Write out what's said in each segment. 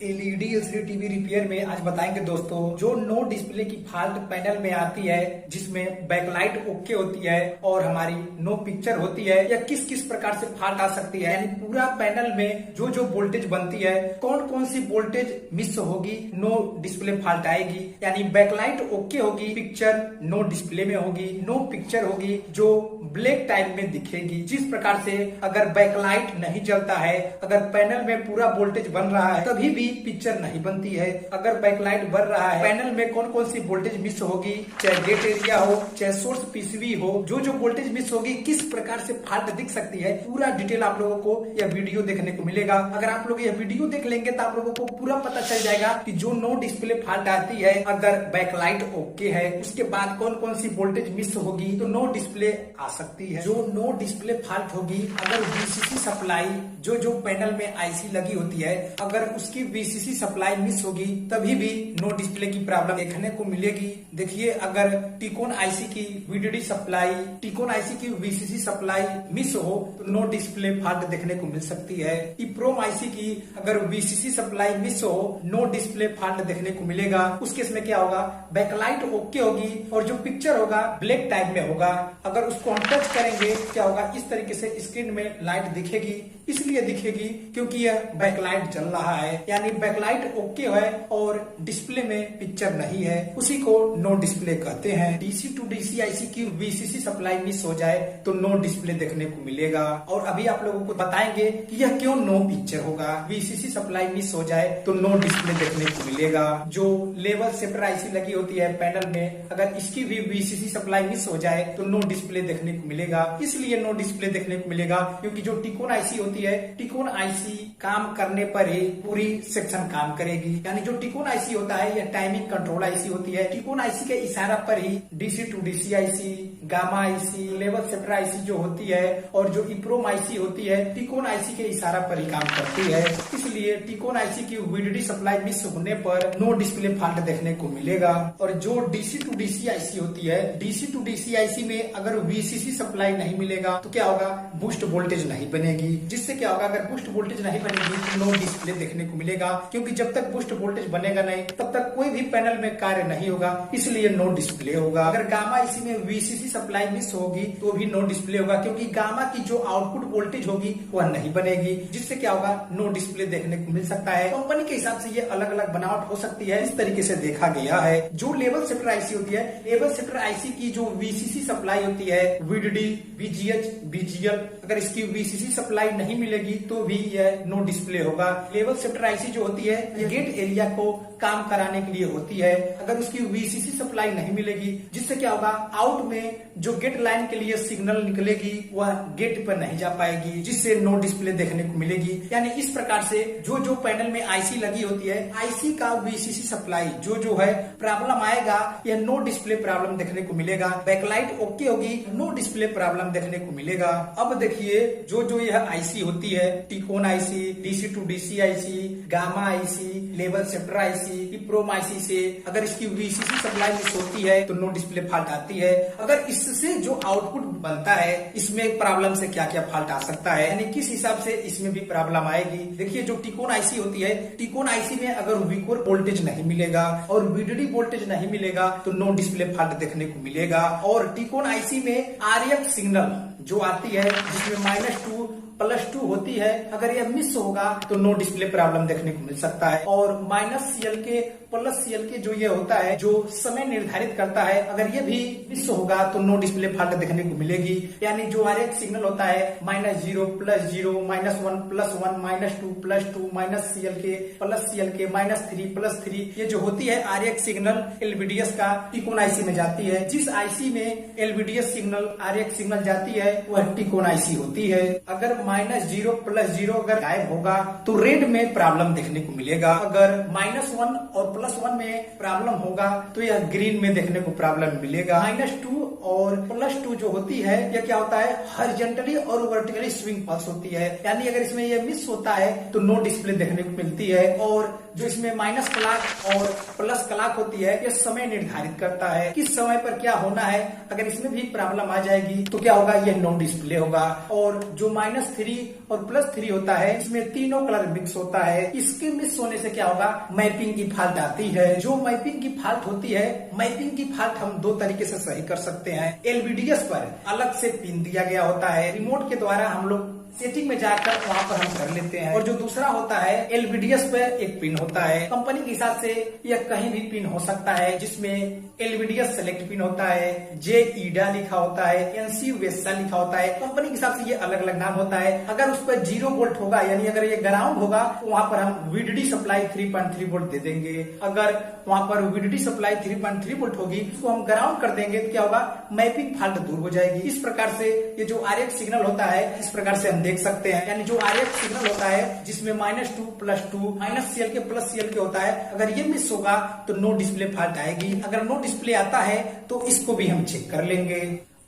LED LCD TV repair में आज बताएंगे दोस्तों, जो नो डिस्प्ले की फॉल्ट पैनल में आती है, जिसमें बैकलाइट ओके होती है और हमारी नो पिक्चर होती है, या किस किस प्रकार से फॉल्ट आ सकती है। यानी पूरा पैनल में जो जो वोल्टेज बनती है, कौन कौन सी वोल्टेज मिस होगी, नो डिस्प्ले फॉल्ट आएगी। यानी बैकलाइट ओके होगी, पिक्चर नो डिस्प्ले में होगी, नो पिक्चर होगी जो ब्लैक टाइप में दिखेगी। जिस प्रकार से अगर बैकलाइट नहीं जलता है, अगर पैनल में पूरा वोल्टेज बन रहा है, तभी भी पिक्चर नहीं बनती है। अगर बैकलाइट बढ़ रहा है, पैनल में कौन कौन सी वोल्टेज मिस होगी, चाहे गेट एरिया हो, चाहे सोर्स पीसीबी हो, जो जो वोल्टेज मिस होगी, किस प्रकार से फॉल्ट दिख सकती है, पूरा डिटेल आप लोगों को यह वीडियो देखने को मिलेगा। अगर आप लोग यह वीडियो देख लेंगे तो आप लोगों को पूरा पता चल जाएगा कि जो नो डिस्प्ले फॉल्ट आती है, अगर बैकलाइट ओके है, उसके बाद कौन कौन सी वोल्टेज मिस होगी तो नो डिस्प्ले आ सकती है। जो नो डिस्प्ले फॉल्ट होगी, अगर वीसीसी सप्लाई जो जो पैनल में आईसी लगी होती है, अगर उसकी वीसीसी सप्लाई मिस होगी, तभी भी नो डिस्प्ले की प्रॉब्लम देखने को मिलेगी। देखिए, अगर टिकोन आईसी की वीडीडी सप्लाई, टिकोन आईसी की वीसीसी सप्लाई मिस हो तो नो डिस्प्ले फॉल्ट देखने को मिल सकती है। इप्रोम आईसी की अगर वीसीसी सप्लाई मिस हो, नो डिस्प्ले फॉल्ट देखने को मिलेगा। उस केस में क्या होगा, बैकलाइट ओके होगी और जो पिक्चर होगा ब्लैक टाइप में होगा। अगर उसको हम टच करेंगे, क्या होगा, इस तरीके से स्क्रीन में लाइट दिखेगी। इसलिए दिखेगी क्योंकि यह बैकलाइट जल रहा है, यानी बैकलाइट ओके है और डिस्प्ले में पिक्चर नहीं है, उसी को नो डिस्प्ले कहते हैं। डीसी टू डीसी आईसी की वीसीसी सप्लाई मिस हो जाए तो नो डिस्प्ले देखने को मिलेगा। और अभी आप लोगों को बताएंगे कि यह क्यों नो पिक्चर होगा। वीसीसी सप्लाई मिस हो जाए तो नो डिस्प्ले देखने को मिलेगा। जो लेवल शिफ्टर आईसी लगी होती है पैनल में, अगर इसकी भी वीसीसी सप्लाई मिस हो जाए तो नो डिस्प्ले देखने को मिलेगा। इसलिए नो डिस्प्ले देखने को मिलेगा क्योंकि जो टिकोन आईसी होती है, टिकोन आईसी काम करने पर ही पूरी सेक्शन काम करेगी। यानी जो टिकोन आईसी होता है, यह टाइमिंग कंट्रोल आईसी होती है। टिकोन आईसी के इशारा पर ही DC to DC IC, gamma IC, level shifter IC जो होती है और जो इप्रोम आईसी होती है, टिकोन आईसी के इशारा पर ही काम करती है। इसलिए टिकोन आईसी की वीडीडी सप्लाई मिस होने पर नो डिस्प्ले फॉल्ट देखने को मिलेगा। और जो डीसी टू डीसी आईसी होती है, डीसी टू डीसी आईसी में अगर वीसीसी सप्लाई नहीं मिलेगा तो क्या होगा, बूस्ट वोल्टेज नहीं बनेगी। जिससे क्या होगा, अगर बूस्ट वोल्टेज नहीं बनेगी तो नो डिस्प्ले देखने को मिलेगा। क्योंकि जब तक बूस्ट वोल्टेज बनेगा नहीं, तब तक कोई भी पैनल में कार्य नहीं होगा, इसलिए नो डिस्प्ले होगा। अगर गामा आईसी में वीसीसी सप्लाई मिस होगी तो भी नो डिस्प्ले होगा, क्योंकि गामा की जो आउटपुट वोल्टेज होगी वह नहीं बनेगी। जिससे क्या होगा, नो डिस्प्ले देखने को मिल सकता है। कंपनी के हिसाब से ये अलग अलग बनावट हो सकती है, इस तरीके से देखा गया है। जो लेवल शिफ्टर आईसी होती है, लेवल शिफ्टर आईसी की जो वीसीसी सप्लाई होती है, वीडीडी, वीजीएच, वीजीएल, अगर इसकी वीसीसी सप्लाई नहीं मिलेगी तो भी यह नो डिस्प्ले होगा। लेवल शिफ्टर आईसी जो होती है, ये गेट एरिया को काम कराने के लिए होती है। अगर उसकी वीसीसी सप्लाई नहीं मिलेगी, जिससे क्या होगा, आउट में जो गेट लाइन के लिए सिग्नल निकलेगी वह गेट पर नहीं जा पाएगी, जिससे नो डिस्प्ले देखने को मिलेगी। यानी इस प्रकार से जो जो पैनल में आईसी लगी होती है, आईसी का वीसीसी सप्लाई जो जो है प्रॉब्लम आएगा, यह नो डिस्प्ले प्रॉब्लम देखने को मिलेगा। बैकलाइट ओके होगी, नो डिस्प्ले प्रॉब्लम देखने को मिलेगा। अब देखिए, जो जो यह आईसी होती है, TCON IC, DC to DC IC, gamma IC, level shifter IC, EPROM IC से अगर इसकी वीसीसी सप्लाई मिस होती है तो नो डिस्प्ले फॉल्ट आती है। अगर इससे जो आउटपुट बनता है, इसमें प्रॉब्लम से क्या क्या फॉल्ट आ सकता है, यानी किस हिसाब से इसमें भी प्रॉब्लम आएगी। देखिए, जो टिकोन आईसी होती है, टिकोन आईसी में अगर वीकोर वोल्टेज नहीं मिलेगा और वीडीडी वोल्टेज नहीं मिलेगा तो नो डिस्प्ले फॉल्ट देखने को मिलेगा। और टिकोन आईसी में आरएफ सिग्नल जो आती है, जिसमें -2 +2 होती है, अगर यह मिस होगा तो नो डिस्प्ले प्रॉब्लम देखने को मिल सकता है। और -CLK +CLK जो ये होता है, जो समय निर्धारित करता है, अगर ये भी मिस होगा तो नो डिस्प्ले फॉल्ट देखने को मिलेगी। यानी जो आरएफ सिग्नल होता है, -0 +0, -1 +1, -2 +2, -CLK +CLK, -3 +3, ये जो होती है आरएफ सिग्नल एलवीडीएस का, टिकोन आईसी में जाती है। जिस आईसी में एलवीडीएस सिग्नल, आरएफ सिग्नल जाती है, वह टिकोन आईसी होती है। अगर -0 +0 अगर गायब होगा तो रेड में प्रॉब्लम देखने को मिलेगा। अगर -1 और +1 में प्रॉब्लम होगा तो यह ग्रीन में देखने को प्रॉब्लम मिलेगा। -2 और +2 जो होती है, यह क्या होता है, हॉरिजॉन्टली और वर्टिकली स्विंग पल्स होती है। यानी अगर इसमें यह मिस होता है तो नो डिस्प्ले देखने को मिलती है। और जो इसमें माइनस क्लॉक और प्लस क्लॉक होती है, यह समय निर्धारित करता है किस समय पर क्या होना है। अगर इसमें भी प्रॉब्लम आ जाएगी तो क्या होगा, यह नो डिस्प्ले होगा। और जो -3 और +3 होता है, इसमें तीनों कलर मिक्स होता है। इसके मिक्स होने से क्या होगा, मैपिंग की फॉल्ट आती है। जो मैपिंग की फॉल्ट होती है, मैपिंग की फॉल्ट हम दो तरीके से सही कर सकते हैं। LVDS पर अलग से पिन दिया गया होता है, रिमोट के द्वारा हम लोग सेटिंग में जाकर वहां पर हम कर लेते हैं। और जो दूसरा होता है LVDS पे एक पिन होता है, कंपनी के हिसाब से यह कहीं भी पिन हो सकता है, जिसमें LVDS सेलेक्ट पिन होता है, JEDA लिखा होता है, NC वेस्टा लिखा होता है। कंपनी के हिसाब से ये अलग अलग नाम होता है। अगर उस पर 0 वोल्ट होगा, यानी अगर ये ग्राउंड होगा, तो वहां पर हम VDD सप्लाई 3.3 वोल्ट दे देंगे। अगर वहां पर VDD सप्लाई 3.3 वोल्ट होगी, उसको हम ग्राउंड कर देंगे तो क्या होगा, मैपिंग फॉल्ट दूर हो जाएगी। इस प्रकार से ये जो RF सिग्नल होता है, इस प्रकार से हम देख सकते हैं। यानी जो RF सिग्नल होता है, जिसमें -2 +2 -CL के +CL के होता है, अगर ये मिस होगा तो नो डिस्प्ले फॉल्ट आएगी। अगर नो डिस्प्ले आता है तो इसको भी हम चेक कर लेंगे।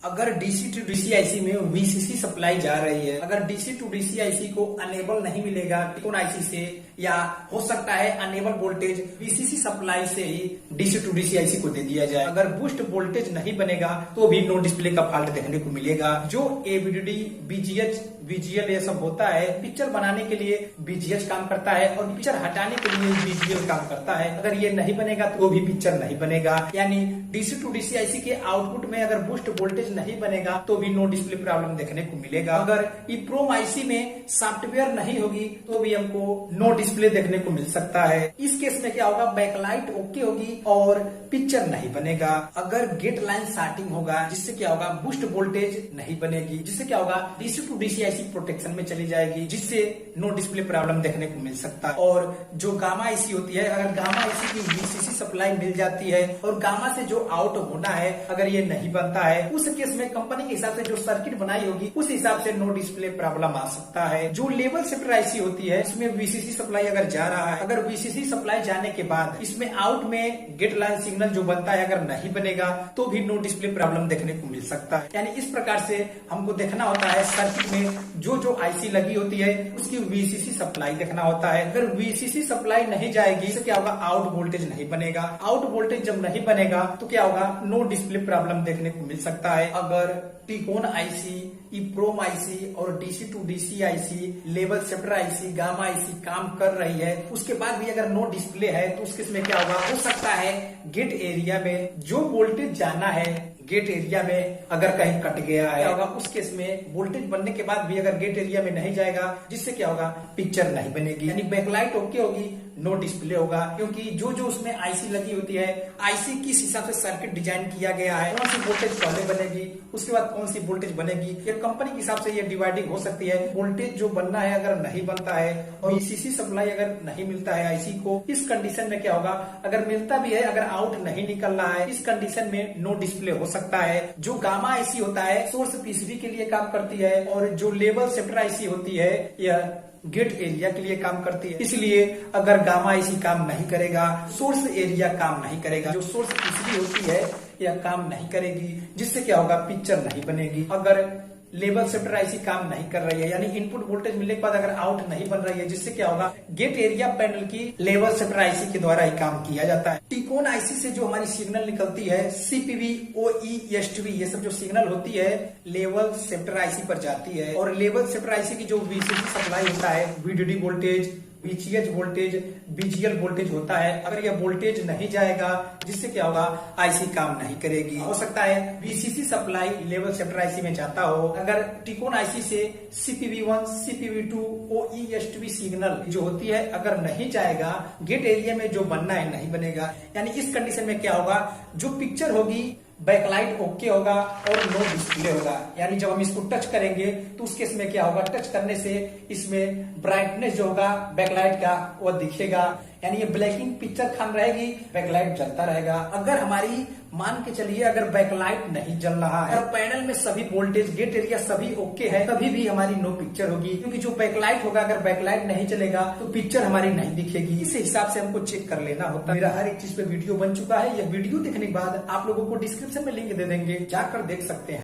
अगर DC टू DC IC में VCC सप्लाई जा रही है, अगर DC टू DC IC को अनेबल नहीं मिलेगा टिकोन IC से, या हो सकता है अनेबल वोल्टेज VCC सप्लाई से ही DC टू DC IC को दे दिया जाए। अगर बूस्ट वोल्टेज नहीं बनेगा तो भी नो डिस्प्ले का फॉल्ट देखने को मिलेगा। जो AVDD, BGH, VGL ये सब होता है, पिक्चर बनाने के लिए BGH काम करता है और पिक्चर हटाने के लिए VGL काम करता है। अगर ये नहीं बनेगा तो भी पिक्चर नहीं बनेगा। यानी DC टू DC IC के आउटपुट में अगर बूस्ट वोल्टेज नहीं बनेगा तो भी नो डिस्प्ले प्रॉब्लम देखने को मिलेगा। अगर EEPROM IC में सॉफ्टवेयर नहीं होगी तो भी हमको नो डिस्प्ले देखने को मिल सकता है। इस केस में क्या होगा, बैकलाइट ओके होगी और पिक्चर नहीं बनेगा। अगर गेट लाइन शार्टिंग होगा, जिससे क्या होगा, बूस्ट वोल्टेज नहीं बनेगी, जिससे क्या होगा, DC to DC IC protection में चली जाएगी, जिससे नो डिस्प्ले प्रॉब्लम देखने को मिल सकता है। और जो गामा IC होती है, अगर गामा IC की VCC सप्लाई मिल जाती है और गामा से जो आउट होना है, अगर ये नहीं बनता है, उस केस में कंपनी के हिसाब से जो सर्किट बनाई होगी, उस हिसाब से नो डिस्प्ले प्रॉब्लम आ सकता है। जो लेवल शिफ्टर IC होती है, इसमें VCC सप्लाई अगर जा रहा है, अगर VCC सप्लाई जाने के बाद इसमें आउट में गेट लाइन सिग्नल जो बनता है, अगर नहीं बनेगा तो भी नो डिस्प्ले प्रॉब्लम देखने को मिल सकता है। यानी इस प्रकार से हमको देखना होता है सर्किट में जो IC लगी होती है, उसकी VCC सप्लाई देखना होता है। अगर VCC सप्लाई नहीं जाएगी तो क्या होगा, आउट वोल्टेज नहीं बनेगा। आउट वोल्टेज जब नहीं बनेगा तो क्या होगा, नो डिस्प्ले प्रॉब्लम देखने को मिल सकता है। अगर टिकोन IC, EEPROM IC और DC to DC IC, level shifter IC, gamma IC काम कर रही है, उसके बाद भी अगर नो डिस्प्ले है तो उस केस में क्या होगा, हो सकता है गेट एरिया में जो वोल्टेज जाना है, गेट एरिया में अगर कहीं कट गया है, क्या होगा, उस केस में वोल्टेज बनने के बाद भी अगर गेट एरिया में नहीं जाएगा, जिससे क्या होगा, पिक्चर नहीं बनेगी। यानी बैकलाइट ओके होगी, नो डिस्प्ले होगा, क्योंकि जो उसमें IC लगी होती है, IC किस हिसाब से सर्किट डिजाइन किया गया है, कौन सी वोल्टेज पहले बनेगी, उसके बाद कौन सी वोल्टेज बनेगी, ये कंपनी के हिसाब से ये डिवाइडिंग हो सकती है। वोल्टेज जो बनना है अगर नहीं बनता है और VCC सप्लाई अगर नहीं मिलता है IC को, इस कंडीशन में क्या होगा, अगर मिलता भी है, अगर आउट नहीं निकल रहा है, इस कंडीशन में नो डिस्प्ले हो सकता है। जो गामा IC होता है, सोर्स PCB के लिए काम करती है, और जो लेवल शिफ्टर IC होती है, यह गेट एरिया के लिए काम करती है। इसलिए अगर गामा IC काम नहीं करेगा, सोर्स एरिया काम नहीं करेगा, जो सोर्स PCB होती है यह काम नहीं करेगी, जिससे क्या होगा, पिक्चर नहीं बनेगी। अगर लेवल शिफ्टर IC काम नहीं कर रही है, यानी इनपुट वोल्टेज मिलने के बाद अगर आउट नहीं बन रही है, जिससे क्या होगा, गेट एरिया पैनल की लेवल शिफ्टर IC के द्वारा ही काम किया जाता है। टिकोन IC से जो हमारी सिग्नल निकलती है, CPV, OE, STV, ये सब जो सिग्नल होती है, लेवल शिफ्टर IC पर जाती है। और लेवल शिफ्टर IC की जो VCC सप्लाई होता है, VDD voltage, VGH voltage, BGL voltage होता है, अगर यह वोल्टेज नहीं जाएगा, जिससे क्या होगा, IC काम नहीं करेगी। हो सकता है VCC supply level shifter IC में जाता हो, अगर टिकोन IC से CPV1, CPV2, OE, STV signal जो होती है अगर नहीं जाएगा, गेट एरिया में जो बनना है नहीं बनेगा। यानी इस कंडीशन में क्या होगा, जो पिक्चर होगी, बैकलाइट ओके होगा और नो डिस्प्ले होगा। यानी जब हम इसको टच करेंगे तो उस केस में क्या होगा, टच करने से इसमें ब्राइटनेस जो होगा बैकलाइट का वो दिखेगा। यानी ये ब्लैकिंग पिक्चर खान रहेगी, बैकलाइट जलता रहेगा। अगर हमारी मान के चलिए अगर बैकलाइट नहीं जल रहा है और पैनल में सभी वोल्टेज, गेट एरिया सभी ओके है, तभी भी हमारी नो पिक्चर होगी, क्योंकि जो बैकलाइट होगा, अगर बैकलाइट नहीं चलेगा तो पिक्चर हमारी नहीं दिखेगी। इस हिसाब से हमको चेक कर लेना होता है। मेरा हर एक चीज पे वीडियो बन चुका है, यह वीडियो देखने के बाद आप लोगों को डिस्क्रिप्शन में लिंक दे देंगे, जाकर देख सकते हैं।